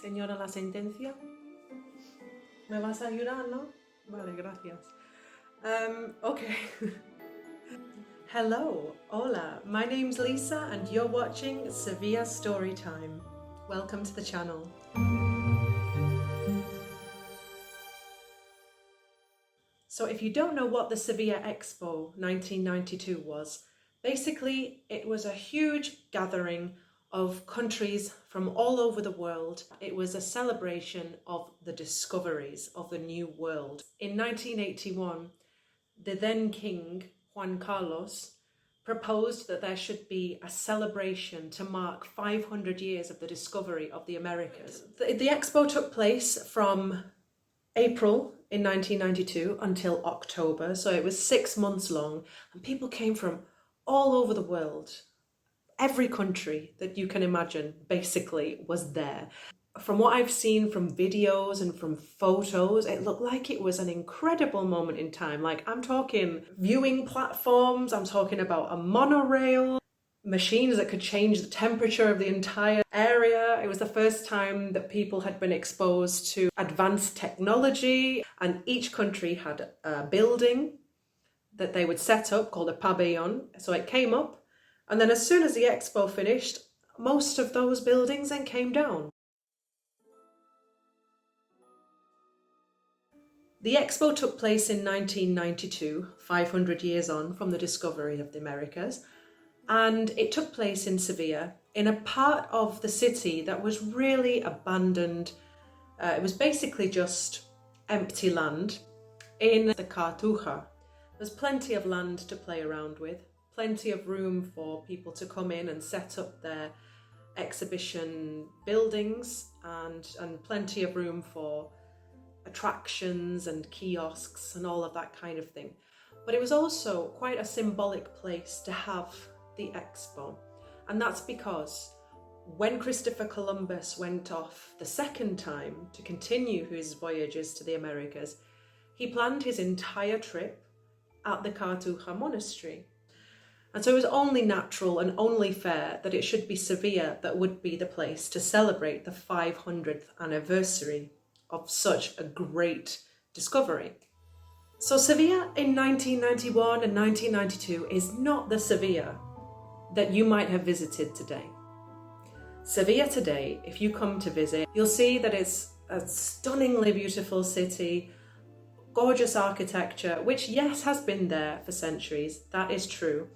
Señora, la sentencia. ¿Me vas a ayudar, no? Vale, gracias. Okay. Hello, hola. My name's Lisa and you're watching Sevilla Storytime. Welcome to the channel. So if you don't know what the Sevilla Expo 1992 was, basically it was a huge gathering of countries from all over the world. It was a celebration of the discoveries of the new world. In 1981, the then king, Juan Carlos, proposed that there should be a celebration to mark 500 years of the discovery of the Americas. The expo took place from April in 1992 until October, so it was 6 months long, and people came from all over the world. Every country that you can imagine basically was there. From what I've seen from videos and from photos, it looked like it was an incredible moment in time. Like, I'm talking viewing platforms, I'm talking about a monorail, machines that could change the temperature of the entire area. It was the first time that people had been exposed to advanced technology, and each country had a building that they would set up called a pavilion. So it came up, and then as soon as the expo finished, most of those buildings then came down. The expo took place in 1992, 500 years on from the discovery of the Americas, and it took place in Sevilla, in a part of the city that was really abandoned. It was basically just empty land in the Cartuja. There's plenty of land to play around with, plenty of room for people to come in and set up their exhibition buildings, and plenty of room for attractions and kiosks and all of that kind of thing. But it was also quite a symbolic place to have the expo, and that's because when Christopher Columbus went off the second time to continue his voyages to the Americas, he planned his entire trip at the Cartuja monastery. And so it was only natural and only fair that it should be Sevilla that would be the place to celebrate the 500th anniversary of such a great discovery. So Sevilla in 1991 and 1992 is not the Sevilla that you might have visited today. Sevilla today, if you come to visit, you'll see that it's a stunningly beautiful city, gorgeous architecture, which yes has been there for centuries, that is true.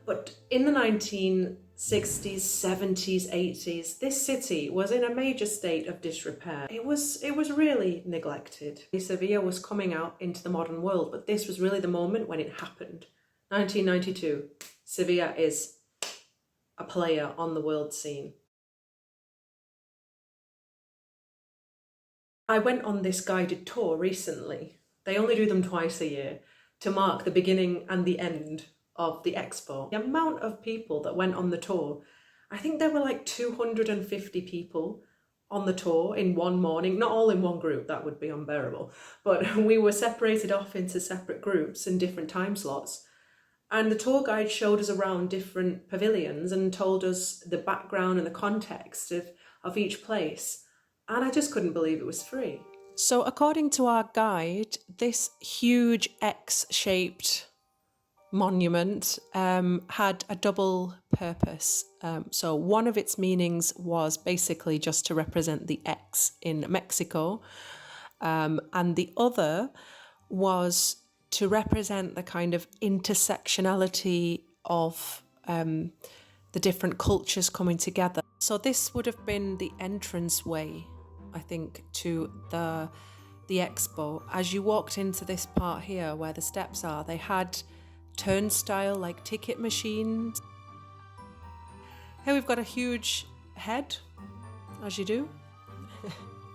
But in the 1960s, 70s, 80s, this city was in a major state of disrepair. It was really neglected. Sevilla was coming out into the modern world, but this was really the moment when it happened. 1992, Sevilla is a player on the world scene. I went on this guided tour recently. They only do them twice a year to mark the beginning and the end of the expo. The amount of people that went on the tour, I think there were like 250 people on the tour in one morning, not all in one group, that would be unbearable, but we were separated off into separate groups in different time slots. And the tour guide showed us around different pavilions and told us the background and the context of each place. And I just couldn't believe it was free. So according to our guide, this huge X-shaped monument had a double purpose. So one of its meanings was basically just to represent the X in Mexico, and the other was to represent the kind of intersectionality of the different cultures coming together. So this would have been the entrance way, I think, to the expo. As you walked into this part here where the steps are, they had turnstile like ticket machines. Here we've got a huge head, as you do.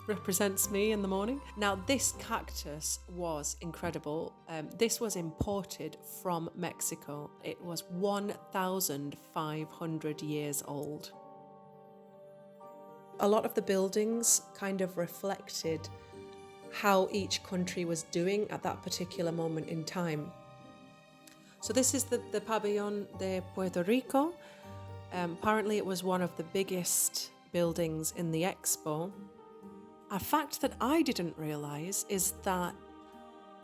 Represents me in the morning. Now this cactus was incredible. This was imported from Mexico. It was 1,500 years old. A lot of the buildings kind of reflected how each country was doing at that particular moment in time. So this is the Pabellón de Puerto Rico. Apparently it was one of the biggest buildings in the expo. A fact that I didn't realise is that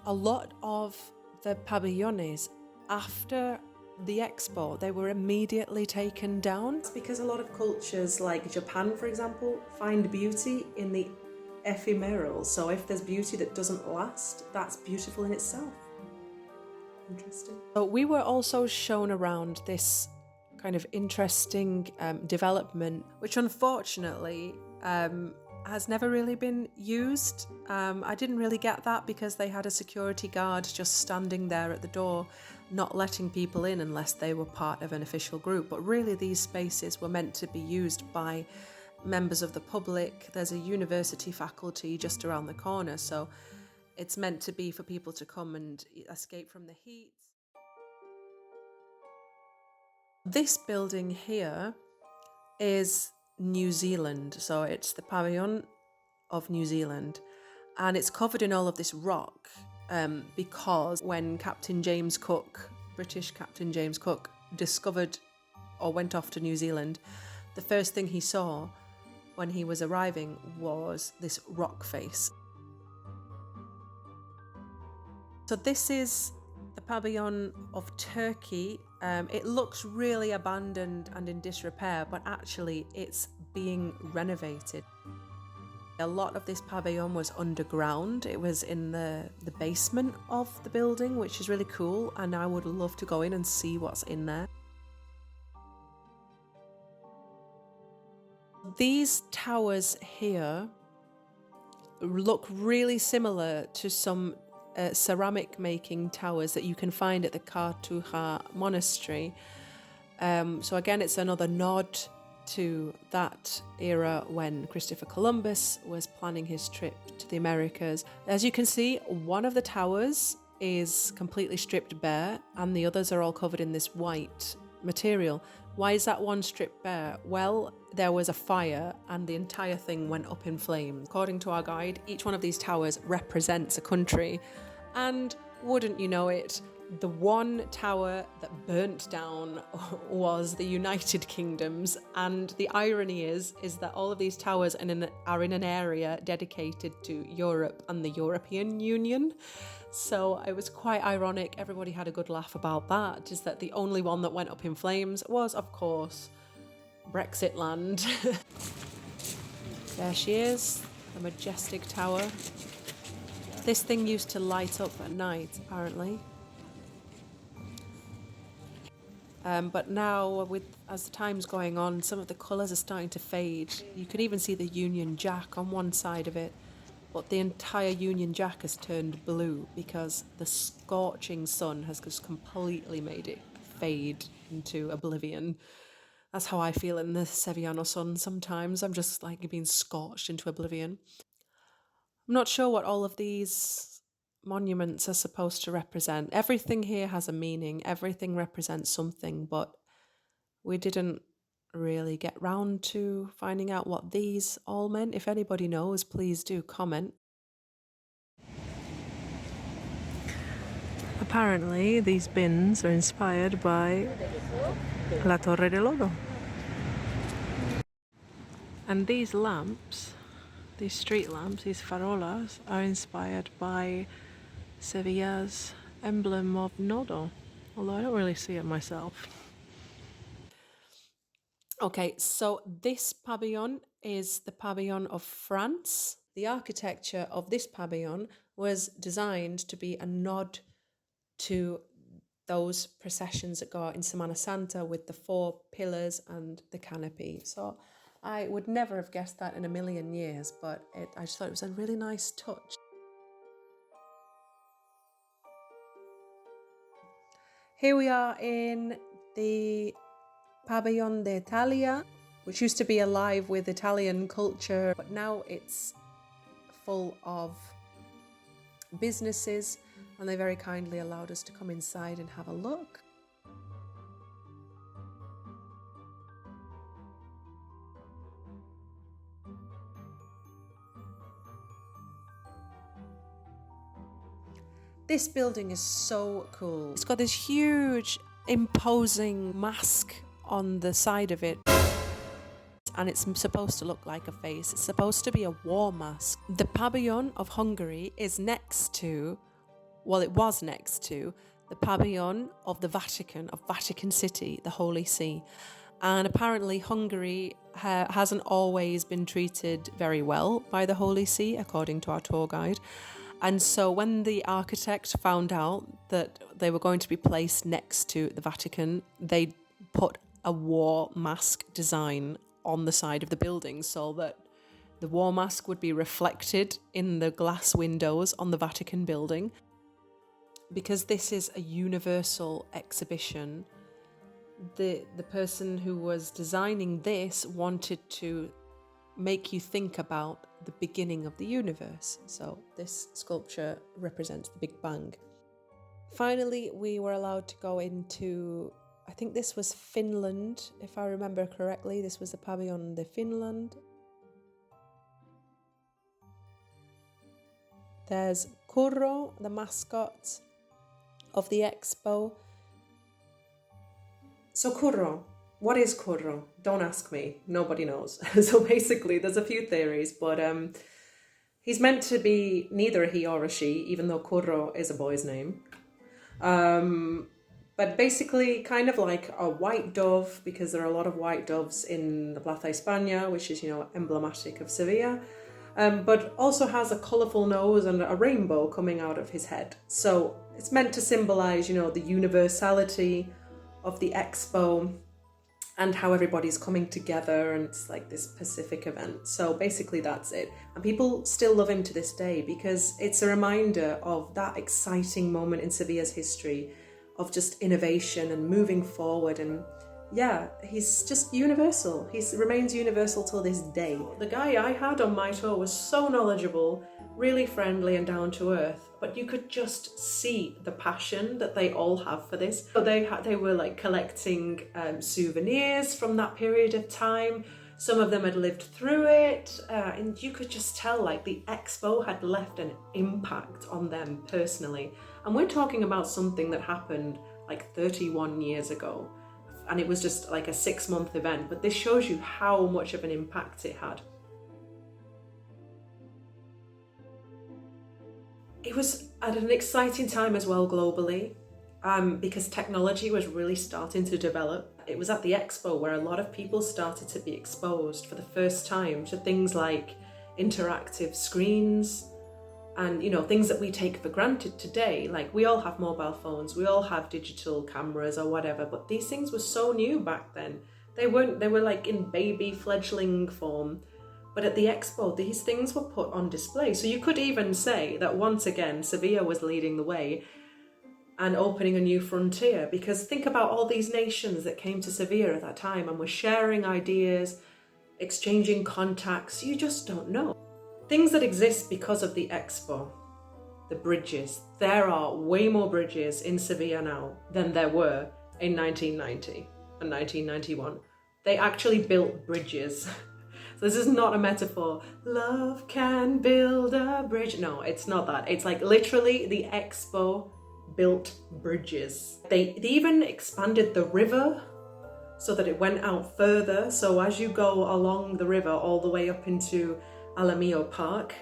a lot of the pavilions after the expo, they were immediately taken down. It's because a lot of cultures like Japan, for example, find beauty in the ephemeral. So if there's beauty that doesn't last, that's beautiful in itself. Interesting. So we were also shown around this kind of interesting development, which unfortunately has never really been used. I didn't really get that because they had a security guard just standing there at the door, not letting people in unless they were part of an official group. But really these spaces were meant to be used by members of the public. There's a university faculty just around the corner, so it's meant to be for people to come and escape from the heat. This building here is New Zealand, so it's the pavilion of New Zealand, and it's covered in all of this rock because when Captain James Cook, British Captain James Cook, discovered or went off to New Zealand, the first thing he saw when he was arriving was this rock face. So this is the pavilion of Turkey. It looks really abandoned and in disrepair, but actually it's being renovated. A lot of this pavilion was underground. It was in the basement of the building, which is really cool, and I would love to go in and see what's in there. These towers here look really similar to some ceramic making towers that you can find at the Kartuha monastery. So again, it's another nod to that era when Christopher Columbus was planning his trip to the Americas. As you can see, one of the towers is completely stripped bare and the others are all covered in this white material. Why is that one stripped bare? Well, there was a fire and the entire thing went up in flames. According to our guide, each one of these towers represents a country, and wouldn't you know it, the one tower that burnt down was the United Kingdom's. And the irony is that all of these towers are in an area dedicated to Europe and the European Union. So it was quite ironic. Everybody had a good laugh about that, just that the only one that went up in flames was, of course, Brexit land. There she is, the majestic tower. This thing used to light up at night, apparently. But now, as the time's going on, some of the colours are starting to fade. You can even see the Union Jack on one side of it, but the entire Union Jack has turned blue because the scorching sun has just completely made it fade into oblivion. That's how I feel in the Sevillano sun sometimes. I'm just like being scorched into oblivion. I'm not sure what all of these monuments are supposed to represent. Everything here has a meaning. Everything represents something, but we didn't really get round to finding out what these all meant. If anybody knows, please do comment. Apparently, these bins are inspired by La Torre del Oro. And these lamps, these street lamps, these farolas, are inspired by Sevilla's emblem of Nodo, although I don't really see it myself. Okay, so this pavilion is the pavilion of France. The architecture of this pavilion was designed to be a nod to those processions that go out in Semana Santa with the 4 pillars and the canopy. So I would never have guessed that in a million years, but I just thought it was a really nice touch. Here we are in the Pavilion d'Italia, which used to be alive with Italian culture, but now it's full of businesses, and they very kindly allowed us to come inside and have a look. This building is so cool. It's got this huge, imposing mask on the side of it. and it's supposed to look like a face. It's supposed to be a war mask. The pavilion of Hungary is next to, well, it was next to the pavilion of the Vatican, of Vatican City, the Holy See. And apparently Hungary hasn't always been treated very well by the Holy See, according to our tour guide. And so when the architect found out that they were going to be placed next to the Vatican, they put a war mask design on the side of the building so that the war mask would be reflected in the glass windows on the Vatican building. Because this is a universal exhibition, the person who was designing this wanted to make you think about the beginning of the universe. So this sculpture represents the Big Bang. Finally, we were allowed to go into, I think this was Finland, if I remember correctly. This was the Pavilion de Finland. There's Kurro, the mascot of the expo. So Kurro, what is Kurro? Don't ask me, nobody knows. So basically there's a few theories, but he's meant to be neither a he or a she, even though Kurro is a boy's name. But basically kind of like a white dove, because there are a lot of white doves in the Plaza España, which is, emblematic of Sevilla. But also has a colourful nose and a rainbow coming out of his head. So it's meant to symbolise, the universality of the expo and how everybody's coming together, and it's like this Pacific event. So basically that's it. And people still love him to this day because it's a reminder of that exciting moment in Sevilla's history of just innovation and moving forward. And yeah, he's just universal. He remains universal till this day. The guy I had on my tour was so knowledgeable, really friendly and down to earth, but you could just see the passion that they all have for this. So they were like collecting souvenirs from that period of time. Some of them had lived through it, and you could just tell like the expo had left an impact on them personally. And we're talking about something that happened like 31 years ago. And it was just like a 6-month event, but this shows you how much of an impact it had. It was at an exciting time as well globally, because technology was really starting to develop. It was at the expo where a lot of people started to be exposed for the first time to things like interactive screens and, things that we take for granted today. Like we all have mobile phones, we all have digital cameras or whatever, but these things were so new back then. They were like in baby fledgling form. But at the expo, these things were put on display. So you could even say that once again, Sevilla was leading the way and opening a new frontier, because think about all these nations that came to Sevilla at that time and were sharing ideas, exchanging contacts. You just don't know. Things that exist because of the expo, the bridges. There are way more bridges in Sevilla now than there were in 1990 and 1991. They actually built bridges. So this is not a metaphor. Love can build a bridge. No, it's not that. It's like literally the expo built bridges. They even expanded the river so that it went out further. So as you go along the river all the way up into Alamillo Park,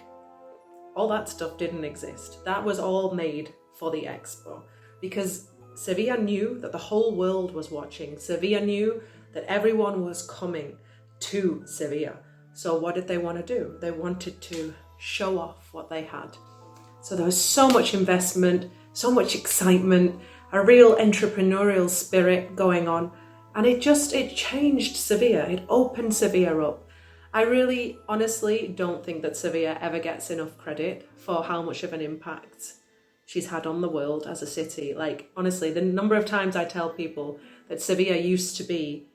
all that stuff didn't exist. That was all made for the expo because Sevilla knew that the whole world was watching. Sevilla knew that everyone was coming to Sevilla. So what did they want to do? They wanted to show off what they had. So there was so much investment, so much excitement, a real entrepreneurial spirit going on. And it changed Sevilla. It opened Sevilla up. I really honestly don't think that Sevilla ever gets enough credit for how much of an impact she's had on the world as a city. Like, honestly, the number of times I tell people that Sevilla used to be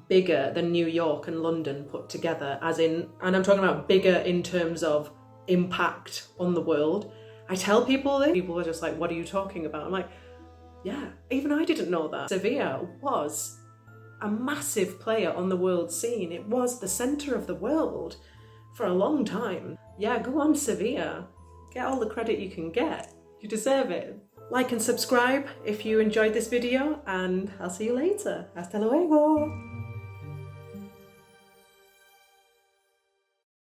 bigger than New York and London put together, and I'm talking about bigger in terms of impact on the world. I tell people this, people are just like, what are you talking about? I'm like, yeah, even I didn't know that. Sevilla was a massive player on the world scene. It was the center of the world for a long time. Yeah, go on, Sevilla. Get all the credit you can get. You deserve it. Like and subscribe if you enjoyed this video, and I'll see you later. Hasta luego.